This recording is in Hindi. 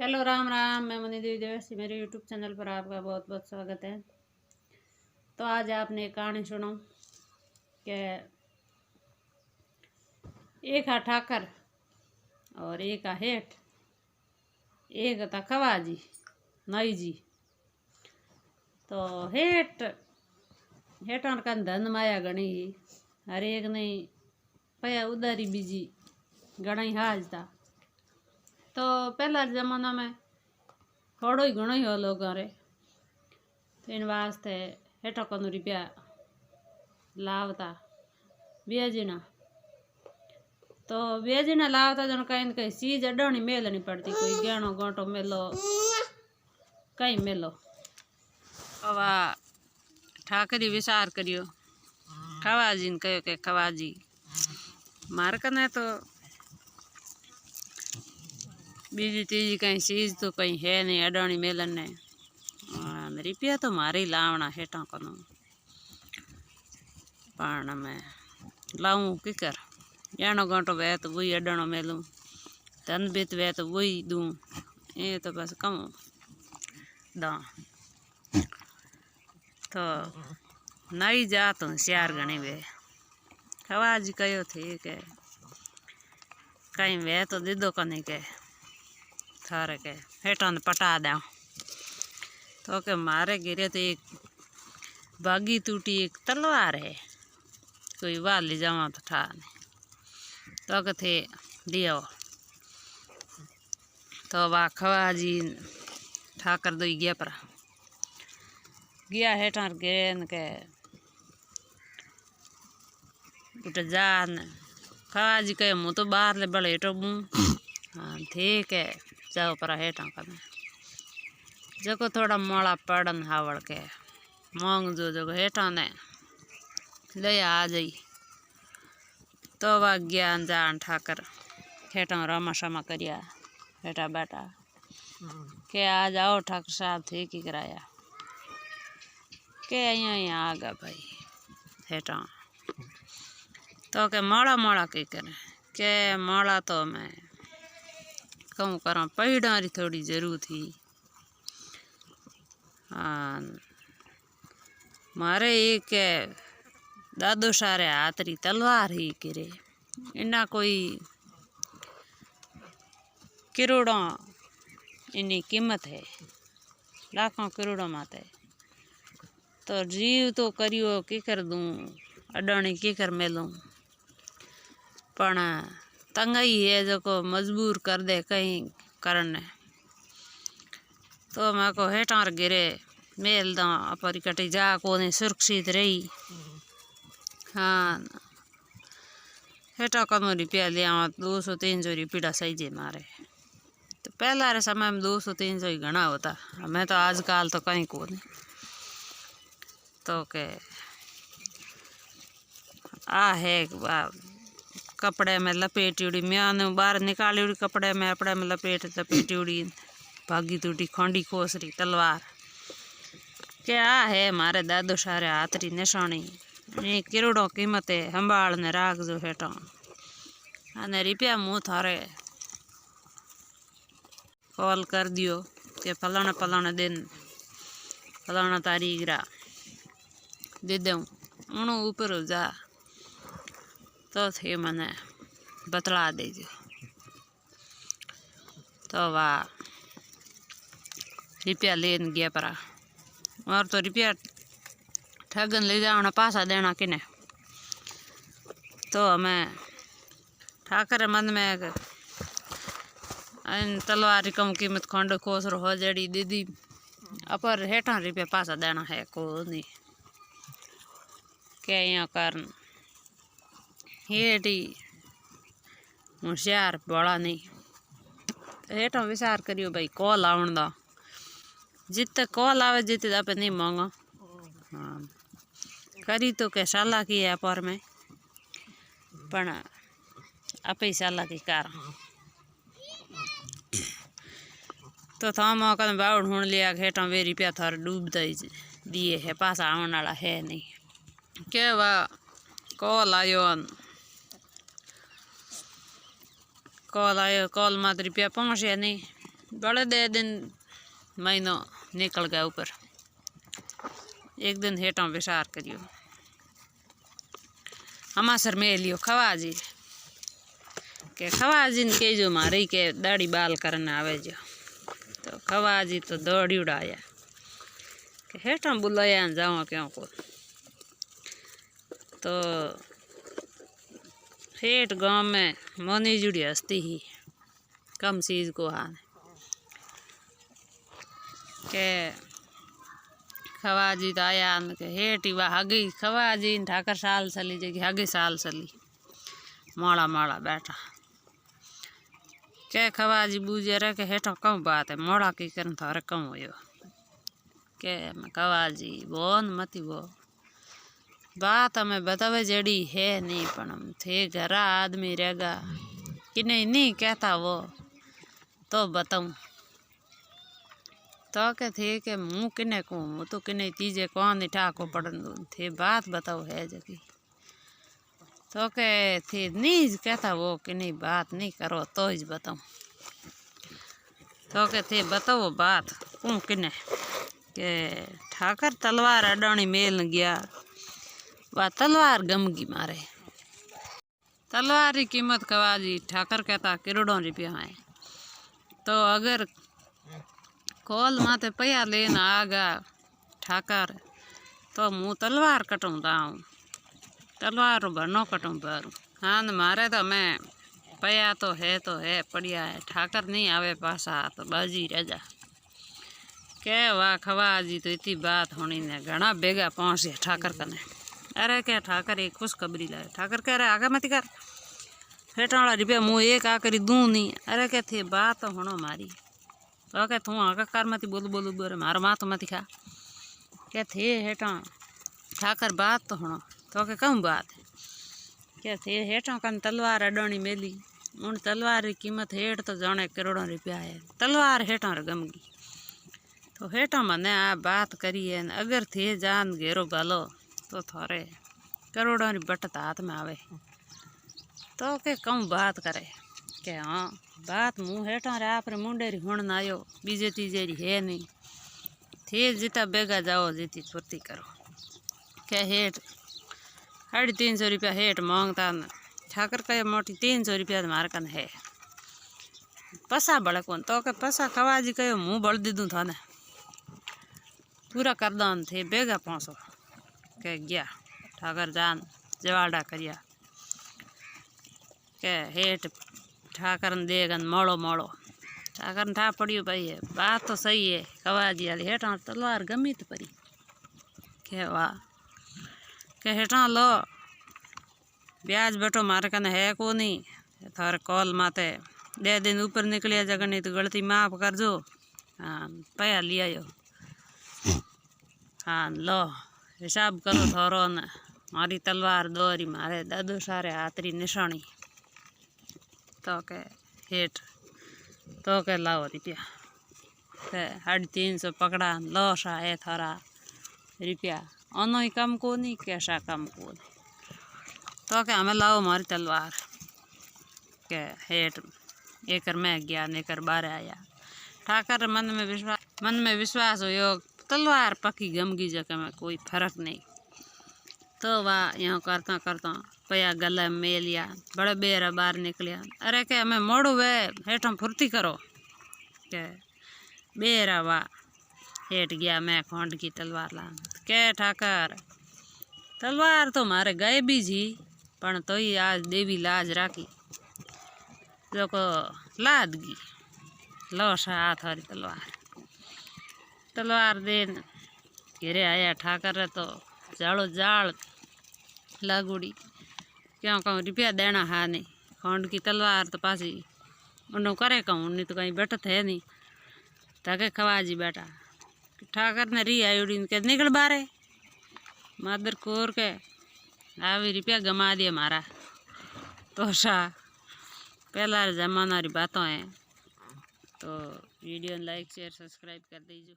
हेलो राम राम। मैं मनी देवी देवसी, मेरे यूट्यूब चैनल पर आपका बहुत बहुत स्वागत है। तो आज आपने एक कहानी सुनो कि एक हा ठाकर और एक हा हेठ, एक था खवाजी नाई जी। तो हेठान का धन माया घणी, हर एक नहीं पया उदारी बीजी घणी हाज था। तो पहला जमाना में थोड़ो ही घणो ही हो लोगों रे, तो इन वास्ते हेठो कनु रुपया लावता बेजीना। तो बेजीना लावता जन कहीं कहीं चीज अडणी मेलनी पड़ती, कोई गहणो गोटो मेलो कहीं मेलो। अब ठाकरी विचार करियो, खवाजी ने कहो के खवाजी मार कने तो बीजी तीजी कहीं चीज तो कहीं है नहीं अडाणी मेलन ने, रुपया तो मारे ही लावना हेठा कनु, पण मैं लाऊं की कर। जानो गांटो वे तो वही अडाणो मेलूं, धन बीत वे तो वही दूं, ये तो बस कम दा। तो नई जात होशियार घणी वे, खवाजी कहो थे के कहीं वे तो दीदो कने के थारे के हेठा ने पटा दे। तो के मारे गिरे तो एक बागी टूटी एक तलवार है, कोई वाल ले जावा तो ठा नहीं। तो के थे दियो। तो वाह खवाजी ठाकर दो गया पर गया हेठा गिरे के उठ जान। खवाजी कहे मुँह तो बाहर ले बड़े हेठो बू। हाँ ठीक है, जाओ पर हेठा करने जो थोड़ा मोड़ा पड़न हावड़ के मोंग जो हेठा ने ले आ जाई। तो वह गया जान ठाकर हेठा रमा शमा करिया हेठा बैठा के आ जाओ ठाकर साहब थे की कराया के यहाँ आ गया भाई हेठा। तो के मोड़ा मोड़ा की करे के मोड़ा तो मैं कहूँ करा पैडारी थोड़ी जरूर थी। हाँ मारे एक दादो सारे हाथ री तलवार ही किरे, इना कोई करोड़ों इनी कीमत है, लाखों करोड़ों माते। तो जीव तो करियो की कर दूं, अडाणी की कर मेलूं, पण तंगई है जो को मजबूर कर दे कहीं करने। तो मैं को हेठा गिरे मेल दा अपरी कटी जा को ने सुरक्षित रही। हाँ हेठा कनु रुपया लिया 200-300 रुपया सही जे मारे। तो पहला रे समय में 200-300 ही घना होता, मैं तो आजकल तो कहीं को नहीं। तो के आ है कपड़े में लपेटी उड़ी मैं बाहर निकाली उड़ी कपड़े में अपड़े में लपेटी उड़ी भागी टूटी खोंडी खोसरी तलवार क्या है मारे दादो सारे हाथ री निशानी। ये करोड़ों कीमत है, संभाल ने राख जो हेठा अने रुपया मुँह थारे कॉल कर दियो के फलाना फलाना दिन फलाना तारीख रा दे दूँ उन ऊपर जा तो थे मने बतला दीजिए। तो वाह रुपया लेन गया परा और तो रुपया ठगन ले जाना पासा देना किने। तो हमें ठाकर मन में तलवार कम कीमत खंड खोसर हो जड़ी दीदी अपर हेठा रुपया पासा देना है को नहीं क्या यहाँ कारण हेठी होशियार बड़ा नहीं। हेठा विचार करियो भाई कॉल आवन दा, जितने कॉल आवे जितने आप नहीं मांगो। हाँ करी तो के साला की है पर में पण आप ही साला की कार। तो था मौका बावड़ हुण लिया हेठा वे रुपया थार डूबता ही दिए है, पासा आवन वाला है नहीं। के वाह कॉल आयो कॉल मात रुपया पहुँचे नहीं, बड़े 2 दिन महीनो निकल गया ऊपर। एक दिन हेठा विचार करियो हमासर में लियो खवाजी के खवाजी ने कहो मारी के दाढ़ी बाल करने आवे जो। तो खवाजी तो दौड़ी उड़ाया कि हेठा बुलाया जाओ क्यों को। तो हेठ गांव में मोनी जुड़ी हस्ती ही कम चीज को हान के खवाजी तो आया के हेठ वह हगी खवाजी ठाकर साल चली जगी हगी साल चली माड़ा माड़ा बैठा के खवाजी बूझे रहे के हेठो कम बात है मोड़ा की करन थारे कम हो के खवाजी वो मती वो बात हमें बतावे जड़ी है नहीं पण हम थे घरा आदमी रहेगा कि नहीं कहता वो तो बताऊं तो के थे के मुँह किने को वो तो किने चीजें कौन इठा को पड़न दो थे बात बताओ है जगी। तो के थे नहीं कहता वो कि नहीं बात नहीं करो तो ही बताऊं। तो के थे बताओ बात कौन किने के ठाकर तलवार अडानी मेल गया वह तलवार गमगी मारे। तलवार की कीमत खवाजी ठाकर कहता करोड़ों रुपया है। तो अगर कॉल माते पया लेना आगा ठाकर तो मुँह तलवार कटूँ दाऊँ तलवार भरनो कटूँ भरूँ। हाँ मारे तो मैं पया तो है पड़िया है ठाकर नहीं आवे पासा तो बाजी रह जा के वाह खवाजी तो इतनी बात होनी ने घना बेगा पहुँच गया ठाकर कने। अरे क्या ठाकर एक खुशखबरी लाए ठाकर कह रहे आगे मत कर हेठा वाला रुपया मुँह एक आकरी दूँ नहीं। अरे क्या थे बात तो होनो मारी तो क्या तू आगे कार मत बोल बोले मारो माँ तो मत खा क्या थे हेठा ठाकर बात तो होनो। तो क्या कहूँ बात क्या थे हेठा कन तलवार अडानी मेली उन तलवार की कीमत हेठ तो जाने करोड़ों रुपया है तलवार हेठा गमगी। तो हेठा मने आ बात करी है अगर थे जान घेरो भलो तो थारे करोड़ों री बटत हाथ में आवे। तो के कहूँ बात करे के हाँ बात मुँह हेठा रे आप मुंडे री हुण आयो बीजे तीजे री है नहीं थे जिता बेगा जाओ जीती फुर्ती करो के हेठ 350 रुपया हेठ मांगता न ठाकर कहे मोटी 300 रुपया मार कन है पसा बड़े कौन। तो के पसा खवाजी कहो मुँह बड़ दीदू था ने पूरा कर दान थे बेगा पहुँचो के गया ठाकर जान जवाड़ा करिया के हेठ ठाकर देगन मोड़ो मोड़ो ठाकर ठा पड़ियो भाई है बात तो सही है खवाजी वाली हेठा तलवार गमी तो परी के वाह के हेठा लो ब्याज बैठो मारे कने है को नहीं थारे कॉल माते 2 दिन ऊपर निकलिया जगह नहीं तो गलती माफ कर जो। हाँ पया लिया यो हाँ लो हिसाब करो थारो न मारी तलवार दोरी मारे दादू सारे हाथरी निशानी। तो के हेठ तो के लाओ रुपया के 350 पकड़ा लो सा है थारा रुपया अनो ही कम को नहीं कैसा कम को नहीं। तो के हमें लाओ मारी तलवार के हेठ एकर में गया नेकर बारे आया ठाकर मन में विश्वास हो यो तलवार पकी गमगी जगह में कोई फर्क नहीं। तो वाह यहाँ करता करता पया गले में लिया बड़े बेरा बाहर निकलिया। अरे के हमें मोड़ू वे हेठा फुर्ती करो के बेरा वाह हेठ गया मैं खोंड की तलवार ला के ठाकर तलवार तो मारे गए भी जी पण तो ही आज देवी लाज राखी जो को लादगी लो सा हाथ वाली तलवार देन घेरे आया ठाकर तो जाड़ो जाड़ लागूड़ी क्यों कहूँ रुपया देना है नहीं खोंड की तलवार तो पासी उन्हों करे कहूँ नहीं तो कहीं बैठत है नहीं ताके खवाजी बैठा ठाकर ने री आई उड़ी के निकल बारे मादर कोर के आवी रुपया गमा दिया मारा। तो सा पहला जमाना री बातों हैं। तो वीडियो लाइक शेयर सब्सक्राइब कर दीजिए।